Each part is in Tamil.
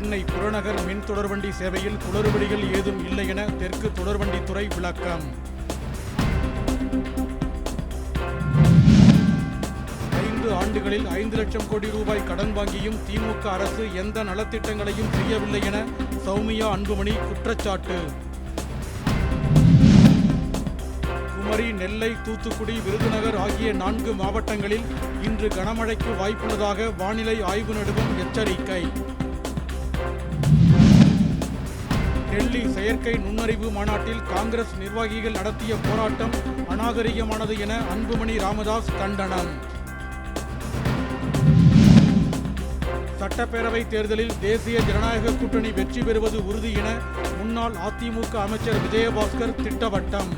சென்னை புறநகர் மின் தொடர்வண்டி சேவையில் குளறுபடிகள் ஏதும் இல்லை என தெற்கு தொடர்வண்டித்துறை விளக்கம். 5 ஆண்டுகளில் 5 லட்சம் கோடி ரூபாய் கடன் வாங்கியும் திமுக அரசு எந்த நலத்திட்டங்களையும் செய்யவில்லை என சௌமியா அன்புமணி குற்றச்சாட்டு. குமரி, நெல்லை, தூத்துக்குடி, விருதுநகர் ஆகிய 4 மாவட்டங்களில் இன்று கனமழைக்கு வாய்ப்புள்ளதாக வானிலை ஆய்வு நடுவம் எச்சரிக்கை. டெல்லி செயற்கை நுண்ணறிவு மாநாட்டில் காங்கிரஸ் நிர்வாகிகள் நடத்திய போராட்டம் அநாகரிகமானது என அன்புமணி ராமதாஸ் கண்டனம். சட்டப்பேரவை தேர்தலில் தேசிய ஜனநாயக கூட்டணி வெற்றி பெறுவது உறுதி என முன்னாள் அதிமுக அமைச்சர் விஜயபாஸ்கர் திட்டவட்டம்.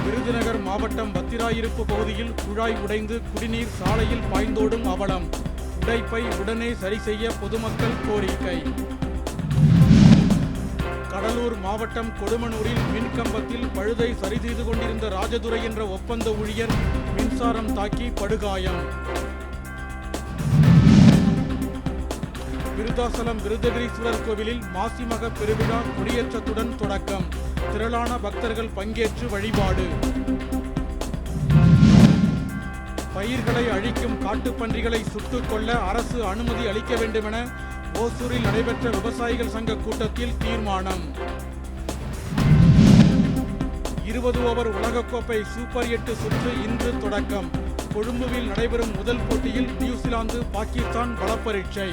விருதுநகர் மாவட்டம் பத்திராயிருப்பு பகுதியில் குழாய் உடைந்து குடிநீர் சாலையில் பாய்ந்தோடும் அவலம். உடைப்பை உடனே சரி செய்ய பொதுமக்கள் கோரிக்கை. கடலூர் மாவட்டம் கொடுமனூரில் மின்கம்பத்தில் பழுதை சரி செய்து கொண்டிருந்த ராஜதுரை என்ற ஒப்பந்த ஊழியர் மின்சாரம் தாக்கி படுகாயம். விருதாசலம் விருதகிரீஸ்வரர் கோவிலில் மாசிமக பெருவிழா கொடியேற்றத்துடன் தொடக்கம். திரளான பக்தர்கள் பங்கேற்று வழிபாடு. பயிர்களை அழிக்கும் காட்டுப்பன்றிகளை சுட்டுக் கொள்ள அரசு அனுமதி அளிக்க வேண்டுமென ஓசூரில் நடைபெற்ற விவசாயிகள் சங்க கூட்டத்தில் தீர்மானம். 20 ஓவர் உலகக்கோப்பை சூப்பர் 8 சுற்று இன்று தொடக்கம். கொழும்புவில் நடைபெறும் முதல் போட்டியில் நியூசிலாந்து பாகிஸ்தான் பலப்பரீட்சை.